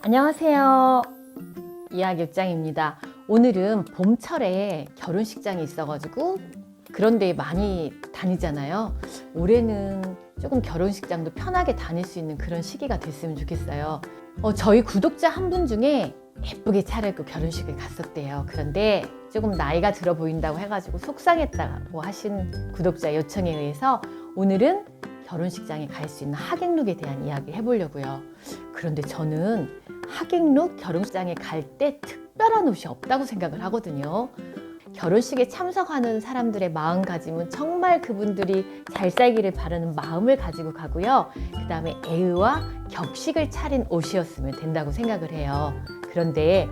안녕하세요. 이야기짱입니다. 오늘은 봄철에 결혼식장이 있어가지고 그런 데 많이 다니잖아요. 올해는 조금 결혼식장도 편하게 다닐 수 있는 그런 시기가 됐으면 좋겠어요. 저희 구독자 한 분 중에 예쁘게 차려입고 결혼식을 갔었대요. 그런데 조금 나이가 들어 보인다고 해가지고 속상했다고 하신 구독자 요청에 의해서 오늘은 결혼식장에 갈 수 있는 하객룩에 대한 이야기를 해보려고요. 그런데 저는 하객룩 결혼식장에 갈 때 특별한 옷이 없다고 생각을 하거든요. 결혼식에 참석하는 사람들의 마음가짐은 정말 그분들이 잘 살기를 바라는 마음을 가지고 가고요. 그 다음에 애의와 격식을 차린 옷이었으면 된다고 생각을 해요. 그런데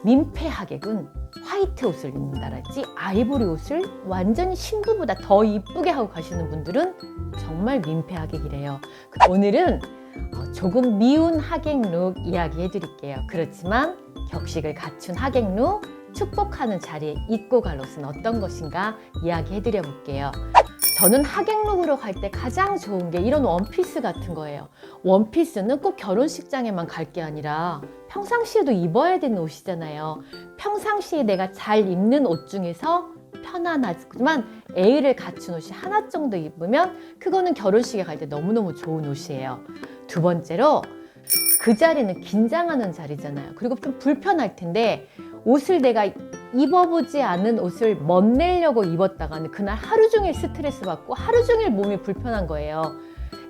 민폐 하객은 화이트 옷을 입는다랄지 아이보리 옷을 완전히 신부보다 더 이쁘게 하고 가시는 분들은 정말 민폐 하객이래요. 오늘은 조금 미운 하객룩 이야기해 드릴게요. 그렇지만 격식을 갖춘 하객룩, 축복하는 자리에 입고 갈 옷은 어떤 것인가 이야기해 드려 볼게요. 저는 하객룩으로 갈 때 가장 좋은 게 이런 원피스 같은 거예요. 원피스는 꼭 결혼식장에만 갈 게 아니라 평상시에도 입어야 되는 옷이잖아요. 평상시에 내가 잘 입는 옷 중에서 편안하지만 애의를 갖춘 옷이 하나 정도 입으면 그거는 결혼식에 갈 때 너무너무 좋은 옷이에요. 두 번째로 그 자리는 긴장하는 자리잖아요. 그리고 좀 불편할 텐데 옷을 내가 입어보지 않은 옷을 멋내려고 입었다가는 그날 하루 종일 스트레스 받고 하루 종일 몸이 불편한 거예요.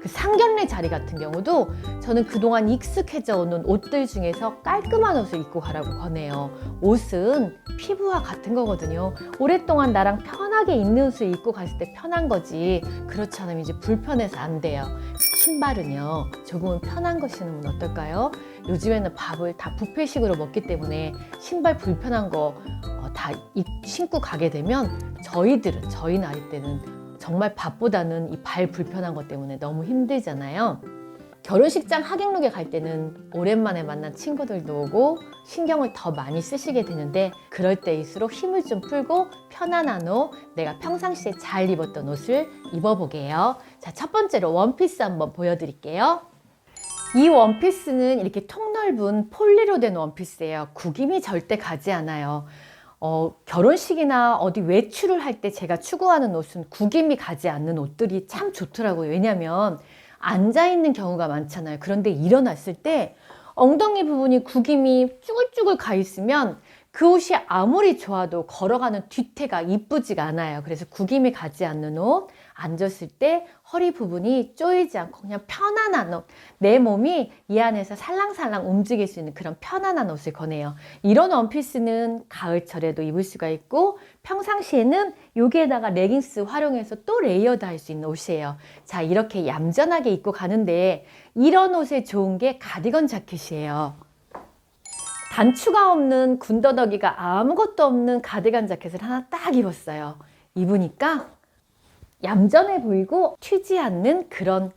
그 상견례 자리 같은 경우도 저는 그동안 익숙해져 오는 옷들 중에서 깔끔한 옷을 입고 가라고 권해요. 옷은 피부와 같은 거거든요. 오랫동안 나랑 편하게 입는 옷을 입고 갔을 때 편한 거지, 그렇지 않으면 이제 불편해서 안 돼요. 신발은요, 조금은 편한 거 신으면 어떨까요? 요즘에는 밥을 다 뷔페식으로 먹기 때문에 신발 불편한 거 다 신고 가게 되면 저희 나이 때는 정말 밥보다는 이 발 불편한 것 때문에 너무 힘들잖아요. 결혼식장 하객룩에 갈 때는 오랜만에 만난 친구들도 오고 신경을 더 많이 쓰시게 되는데 그럴 때일수록 힘을 좀 풀고 편안한 옷, 내가 평상시에 잘 입었던 옷을 입어보게요. 자, 첫 번째로 원피스 한번 보여드릴게요. 이 원피스는 이렇게 통넓은 폴리로 된 원피스예요. 구김이 절대 가지 않아요. 결혼식이나 어디 외출을 할 때 제가 추구하는 옷은 구김이 가지 않는 옷들이 참 좋더라고요. 왜냐하면 앉아있는 경우가 많잖아요. 그런데 일어났을 때 엉덩이 부분이 구김이 쭈글쭈글 가 있으면 그 옷이 아무리 좋아도 걸어가는 뒤태가 이쁘지가 않아요. 그래서 구김이 가지 않는 옷, 앉았을 때 허리 부분이 쪼이지 않고 그냥 편안한 옷, 내 몸이 이 안에서 살랑살랑 움직일 수 있는 그런 편안한 옷을 권해요. 이런 원피스는 가을철에도 입을 수가 있고 평상시에는 여기에다가 레깅스 활용해서 또 레이어드 할 수 있는 옷이에요. 자, 이렇게 얌전하게 입고 가는데 이런 옷에 좋은 게 가디건 자켓이에요. 단추가 없는 군더더기가 아무것도 없는 가디건 자켓을 하나 딱 입었어요. 입으니까 얌전해 보이고 튀지 않는 그런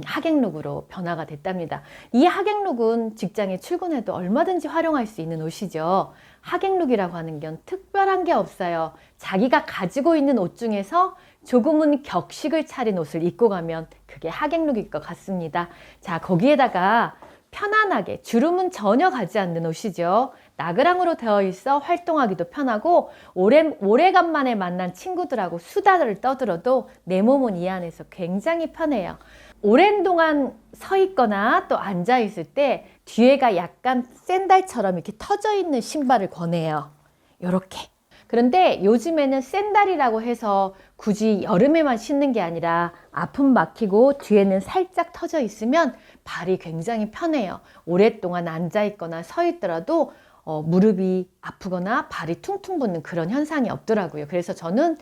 하객룩으로 변화가 됐답니다. 이 하객룩은 직장에 출근해도 얼마든지 활용할 수 있는 옷이죠. 하객룩이라고 하는 건 특별한 게 없어요. 자기가 가지고 있는 옷 중에서 조금은 격식을 차린 옷을 입고 가면 그게 하객룩일 것 같습니다. 자, 거기에다가 편안하게 주름은 전혀 가지 않는 옷이죠. 나그랑으로 되어 있어 활동하기도 편하고 오래간만에 만난 친구들하고 수다를 떠들어도 내 몸은 이 안에서 굉장히 편해요. 오랜 동안 서 있거나 또 앉아 있을 때 뒤에가 약간 샌들처럼 이렇게 터져 있는 신발을 권해요. 이렇게. 그런데 요즘에는 샌들이라고 해서 굳이 여름에만 신는 게 아니라 앞은 막히고 뒤에는 살짝 터져 있으면 발이 굉장히 편해요. 오랫동안 앉아 있거나 서 있더라도 무릎이 아프거나 발이 퉁퉁 붓는 그런 현상이 없더라고요. 그래서 저는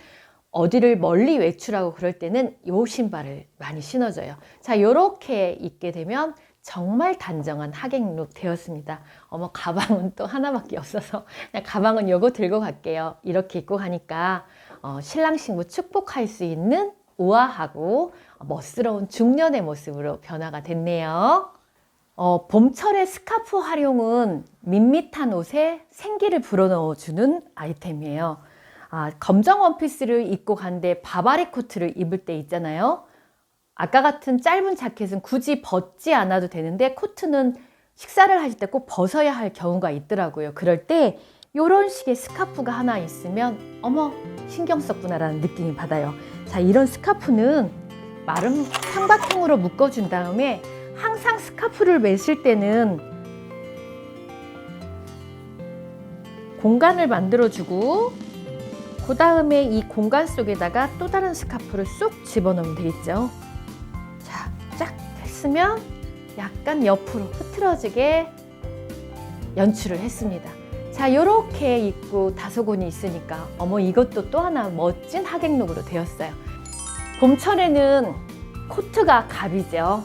어디를 멀리 외출하고 그럴 때는 이 신발을 많이 신어줘요. 자, 이렇게 입게 되면 정말 단정한 하객룩 되었습니다. 가방은 또 하나밖에 없어서 그냥 가방은 요거 들고 갈게요. 이렇게 입고 가니까 신랑 신부 축복할 수 있는 우아하고 멋스러운 중년의 모습으로 변화가 됐네요. 봄철의 스카프 활용은 밋밋한 옷에 생기를 불어넣어주는 아이템이에요. 검정 원피스를 입고 간데 바바리 코트를 입을 때 있잖아요. 아까 같은 짧은 자켓은 굳이 벗지 않아도 되는데 코트는 식사를 하실 때 꼭 벗어야 할 경우가 있더라고요. 그럴 때 이런 식의 스카프가 하나 있으면 어머 신경 썼구나라는 느낌이 받아요. 자, 이런 스카프는 마름 삼각형으로 묶어준 다음에 항상 스카프를 매실 때는 공간을 만들어주고 그 다음에 이 공간 속에다가 또 다른 스카프를 쏙 집어넣으면 되겠죠. 자, 쫙 했으면 약간 옆으로 흐트러지게 연출을 했습니다. 자, 이렇게 입고 다소곤이 있으니까 어머 이것도 또 하나 멋진 하객룩으로 되었어요. 봄철에는 코트가 갑이죠.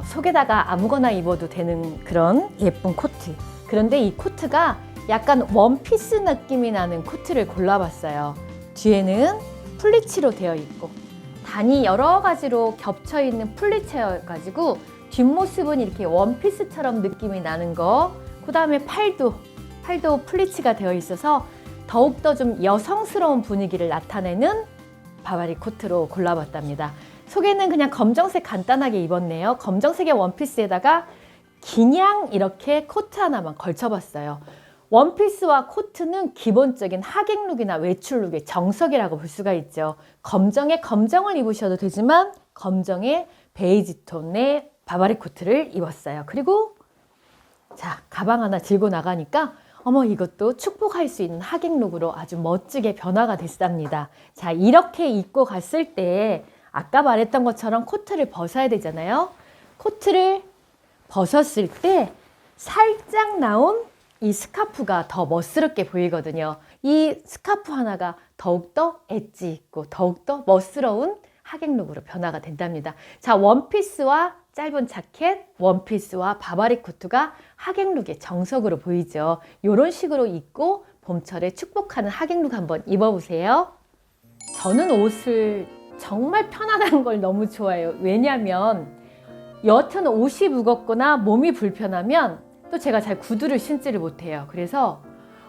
속에다가 아무거나 입어도 되는 그런 예쁜 코트. 그런데 이 코트가 약간 원피스 느낌이 나는 코트를 골라봤어요. 뒤에는 플리츠로 되어 있고 단이 여러 가지로 겹쳐 있는 플리츠여가지고 뒷모습은 이렇게 원피스처럼 느낌이 나는 거. 그 다음에 팔도 플리츠가 되어 있어서 더욱더 좀 여성스러운 분위기를 나타내는 바바리 코트로 골라봤답니다. 속에는 그냥 검정색 간단하게 입었네요. 검정색의 원피스에다가 그냥 이렇게 코트 하나만 걸쳐봤어요. 원피스와 코트는 기본적인 하객룩이나 외출룩의 정석이라고 볼 수가 있죠. 검정에 검정을 입으셔도 되지만 검정에 베이지 톤의 바바리 코트를 입었어요. 그리고 자, 가방 하나 들고 나가니까 어머 이것도 축복할 수 있는 하객룩으로 아주 멋지게 변화가 됐답니다. 자, 이렇게 입고 갔을 때 아까 말했던 것처럼 코트를 벗어야 되잖아요. 코트를 벗었을 때 살짝 나온 이 스카프가 더 멋스럽게 보이거든요. 이 스카프 하나가 더욱더 엣지 있고 더욱더 멋스러운 하객룩으로 변화가 된답니다. 자, 원피스와 짧은 자켓, 원피스와 바바리 코트가 하객룩의 정석으로 보이죠. 이런 식으로 입고 봄철에 축복하는 하객룩 한번 입어보세요. 저는 옷을 정말 편안한 걸 너무 좋아해요. 왜냐하면 여하튼 옷이 무겁거나 몸이 불편하면 또 제가 잘 구두를 신지를 못해요. 그래서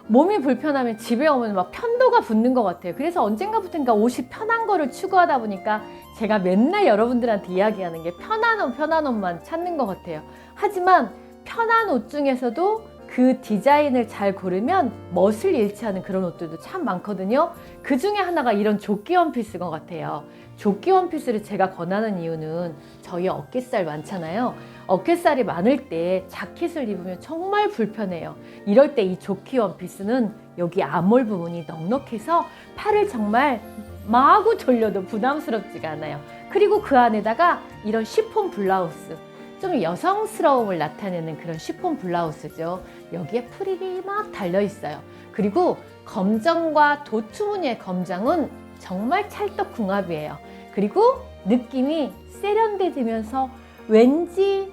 몸이 불편하면 집에 오면 막 편도가 붙는 것 같아요. 그래서 언젠가부터인가 옷이 편한 거를 추구하다 보니까 제가 맨날 여러분들한테 이야기하는 게 편한 옷만 찾는 것 같아요. 하지만 편한 옷 중에서도 그 디자인을 잘 고르면 멋을 잃지 않은 그런 옷들도 참 많거든요. 그 중에 하나가 이런 조끼 원피스인 것 같아요. 조끼 원피스를 제가 권하는 이유는 저희 어깨살 많잖아요. 어깨살이 많을 때 자켓을 입으면 정말 불편해요. 이럴 때 이 조끼 원피스는 여기 아몰 부분이 넉넉해서 팔을 정말 마구 돌려도 부담스럽지가 않아요. 그리고 그 안에다가 이런 시폰 블라우스, 좀 여성스러움을 나타내는 그런 시폰 블라우스죠. 여기에 프릴이 막 달려 있어요. 그리고 검정과 도투무늬의 검정은 정말 찰떡궁합이에요. 그리고 느낌이 세련되면서 왠지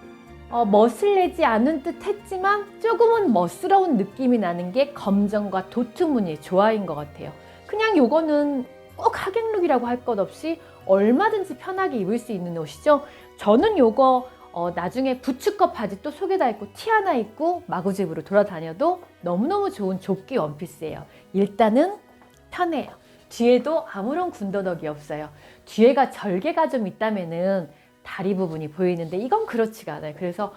멋을 내지 않은 듯 했지만 조금은 멋스러운 느낌이 나는 게 검정과 도투무늬의 조화인 것 같아요. 그냥 요거는 꼭 하객룩이라고 할 것 없이 얼마든지 편하게 입을 수 있는 옷이죠. 저는 요거 나중에 부츠컷 바지 또 속에다 입고 티 하나 입고 마구집으로 돌아다녀도 너무너무 좋은 조끼 원피스예요. 일단은 편해요. 뒤에도 아무런 군더더기 없어요. 뒤에가 절개가 좀 있다면은 다리 부분이 보이는데 이건 그렇지가 않아요. 그래서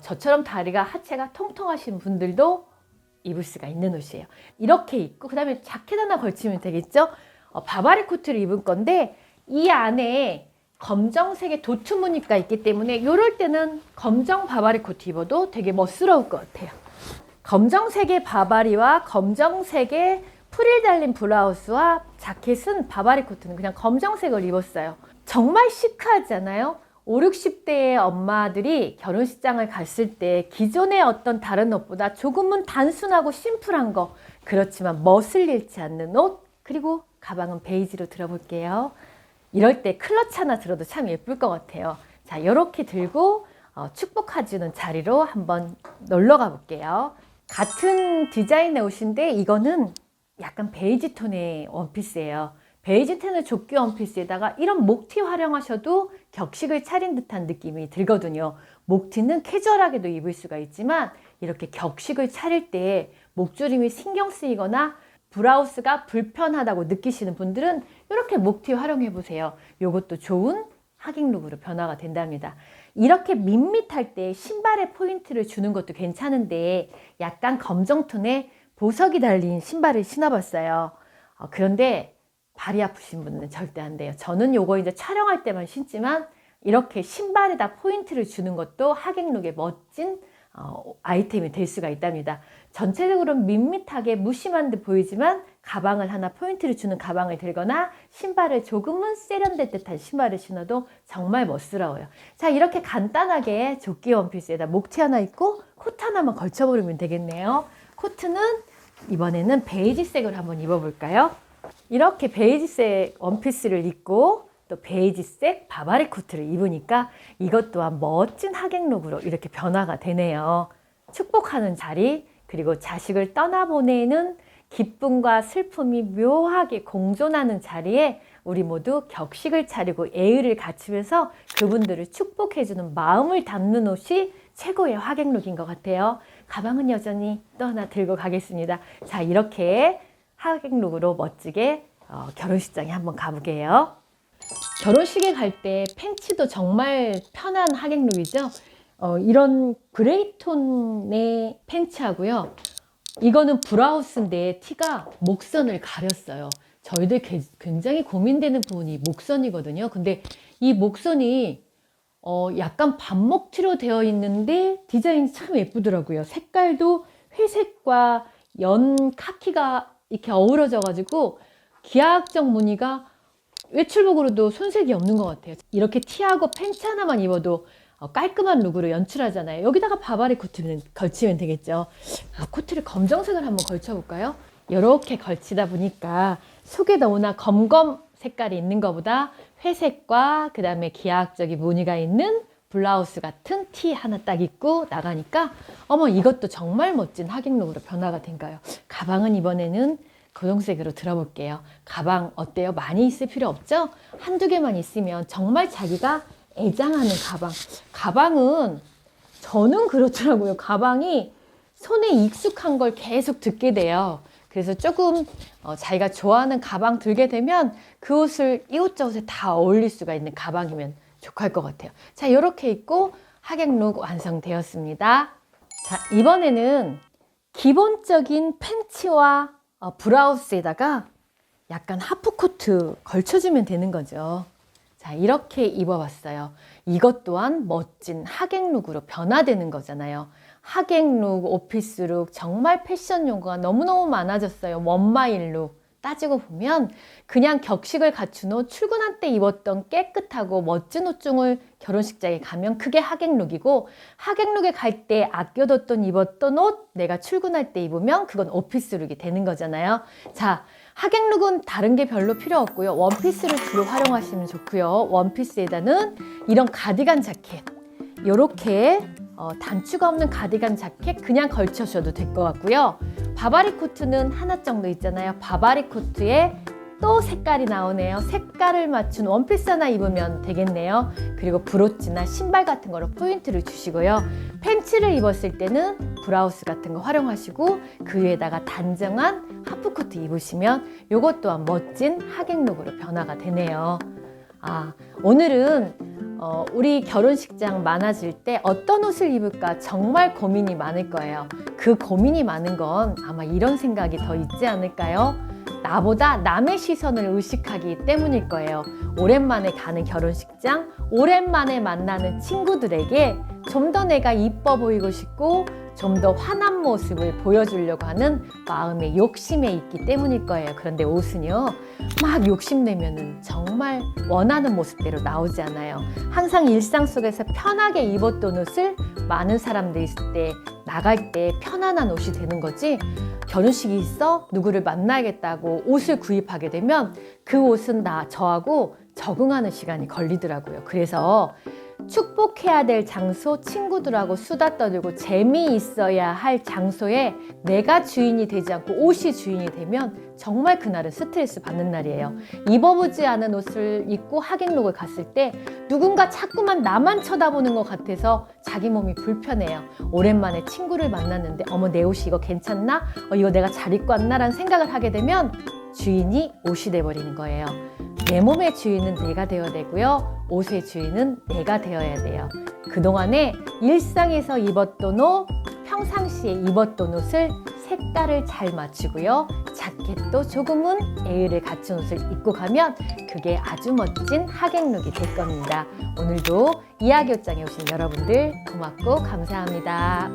저처럼 다리가 하체가 통통하신 분들도 입을 수가 있는 옷이에요. 이렇게 입고 그 다음에 자켓 하나 걸치면 되겠죠. 바바리 코트를 입을 건데 이 안에 검정색의 도투무늬가 있기 때문에 이럴 때는 검정 바바리 코트 입어도 되게 멋스러울 것 같아요. 검정색의 바바리와 검정색의 프릴 달린 블라우스와 자켓은 바바리 코트는 그냥 검정색을 입었어요. 정말 시크하지 않아요? 5, 60대의 엄마들이 결혼식장을 갔을 때 기존의 어떤 다른 옷보다 조금은 단순하고 심플한 거, 그렇지만 멋을 잃지 않는 옷, 그리고 가방은 베이지로 들어볼게요. 이럴 때 클러치 하나 들어도 참 예쁠 것 같아요. 자, 이렇게 들고 축복해주는 자리로 한번 놀러 가볼게요. 같은 디자인의 옷인데 이거는 약간 베이지 톤의 원피스예요. 베이지 톤의 조끼 원피스에다가 이런 목티 활용하셔도 격식을 차린 듯한 느낌이 들거든요. 목티는 캐주얼하게도 입을 수가 있지만 이렇게 격식을 차릴 때 목주름이 신경 쓰이거나 브라우스가 불편하다고 느끼시는 분들은 이렇게 목티 활용해 보세요. 이것도 좋은 하객룩으로 변화가 된답니다. 이렇게 밋밋할 때 신발에 포인트를 주는 것도 괜찮은데 약간 검정톤에 보석이 달린 신발을 신어봤어요. 그런데 발이 아프신 분은 절대 안 돼요. 저는 요거 이제 촬영할 때만 신지만 이렇게 신발에다 포인트를 주는 것도 하객룩의 멋진 아이템이 될 수가 있답니다. 전체적으로 밋밋하게 무심한 듯 보이지만 가방을 하나 포인트를 주는 가방을 들거나 신발을 조금은 세련된 듯한 신발을 신어도 정말 멋스러워요. 자, 이렇게 간단하게 조끼 원피스에다 목티 하나 입고 코트 하나만 걸쳐버리면 되겠네요. 코트는 이번에는 베이지색으로 한번 입어볼까요? 이렇게 베이지색 원피스를 입고 또 베이지색 바바리 코트를 입으니까 이것 또한 멋진 하객룩으로 이렇게 변화가 되네요. 축복하는 자리, 그리고 자식을 떠나보내는 기쁨과 슬픔이 묘하게 공존하는 자리에 우리 모두 격식을 차리고 예의를 갖추면서 그분들을 축복해주는 마음을 담는 옷이 최고의 하객룩인 것 같아요. 가방은 여전히 또 하나 들고 가겠습니다. 자, 이렇게 하객룩으로 멋지게 결혼식장에 한번 가보게요. 결혼식에 갈 때 팬츠도 정말 편한 하객룩이죠. 이런 그레이톤의 팬츠하고요. 이거는 브라우스인데 티가 목선을 가렸어요. 저희들 굉장히 고민되는 부분이 목선이거든요. 근데 이 목선이 약간 반목티로 되어 있는데 디자인이 참 예쁘더라고요. 색깔도 회색과 연 카키가 이렇게 어우러져 가지고 기하학적 무늬가 외출복으로도 손색이 없는 것 같아요. 이렇게 티하고 팬츠 하나만 입어도 깔끔한 룩으로 연출하잖아요. 여기다가 바바리 코트를 걸치면 되겠죠. 코트를 검정색을 한번 걸쳐볼까요? 이렇게 걸치다 보니까 속에 너무나 검검 색깔이 있는 것보다 회색과 그 다음에 기하학적인 무늬가 있는 블라우스 같은 티 하나 딱 입고 나가니까 어머, 이것도 정말 멋진 하객룩으로 변화가 된가요? 가방은 이번에는 고동색으로 들어볼게요. 가방 어때요? 많이 있을 필요 없죠? 한두 개만 있으면 정말 자기가 애장하는 가방. 가방은 저는 그렇더라고요. 가방이 손에 익숙한 걸 계속 듣게 돼요. 그래서 조금 자기가 좋아하는 가방 들게 되면 그 옷을 이곳저곳에 다 어울릴 수가 있는 가방이면 좋을 것 같아요. 자, 이렇게 입고 하객룩 완성되었습니다. 자, 이번에는 기본적인 팬츠와 브라우스에다가 약간 하프코트 걸쳐주면 되는 거죠. 자, 이렇게 입어봤어요. 이것 또한 멋진 하객룩으로 변화되는 거잖아요. 하객룩, 오피스룩, 정말 패션 용어가 너무너무 많아졌어요. 원마일룩. 따지고 보면 그냥 격식을 갖춘 옷, 출근할 때 입었던 깨끗하고 멋진 옷 중을 결혼식장에 가면 그게 하객룩이고, 하객룩에 갈 때 아껴뒀던 입었던 옷 내가 출근할 때 입으면 그건 오피스룩이 되는 거잖아요. 자, 하객룩은 다른 게 별로 필요 없고요. 원피스를 주로 활용하시면 좋고요. 원피스에다는 이런 가디건 자켓, 이렇게 단추가 없는 가디건 자켓 그냥 걸쳐셔도 될 것 같고요. 바바리 코트는 하나 정도 있잖아요. 바바리 코트에 또 색깔이 나오네요. 색깔을 맞춘 원피스 하나 입으면 되겠네요. 그리고 브로치나 신발 같은 거로 포인트를 주시고요. 팬츠를 입었을 때는 브라우스 같은 거 활용하시고 그 위에다가 단정한 하프코트 입으시면 이것 또한 멋진 하객룩으로 변화가 되네요. 오늘은 우리 결혼식장 많아질 때 어떤 옷을 입을까 정말 고민이 많을 거예요. 그 고민이 많은 건 아마 이런 생각이 더 있지 않을까요? 나보다 남의 시선을 의식하기 때문일 거예요. 오랜만에 가는 결혼식장, 오랜만에 만나는 친구들에게 좀 더 내가 이뻐 보이고 싶고 좀 더 환한 모습을 보여주려고 하는 마음의 욕심에 있기 때문일 거예요. 그런데 옷은요, 막 욕심내면은 정말 원하는 모습대로 나오지 않아요. 항상 일상 속에서 편하게 입었던 옷을 많은 사람들이 있을 때 나갈 때 편안한 옷이 되는 거지, 결혼식이 있어 누구를 만나야겠다고 옷을 구입하게 되면 그 옷은 저하고 적응하는 시간이 걸리더라고요. 그래서 축복해야 될 장소, 친구들하고 수다 떠들고 재미있어야 할 장소에 내가 주인이 되지 않고 옷이 주인이 되면 정말 그날은 스트레스 받는 날이에요. 입어보지 않은 옷을 입고 하객룩을 갔을 때 누군가 자꾸만 나만 쳐다보는 것 같아서 자기 몸이 불편해요. 오랜만에 친구를 만났는데 어머, 내 옷이 이거 괜찮나? 이거 내가 잘 입고 왔나? 라는 생각을 하게 되면 주인이 옷이 돼버리는 거예요. 내 몸의 주인은 내가 되어야 되고요. 옷의 주인은 내가 되어야 돼요. 그동안에 일상에서 입었던 옷, 평상시에 입었던 옷을 색깔을 잘 맞추고요. 자켓도 조금은 에일을 갖춘 옷을 입고 가면 그게 아주 멋진 하객룩이 될 겁니다. 오늘도 이야기옷장에 오신 여러분들 고맙고 감사합니다.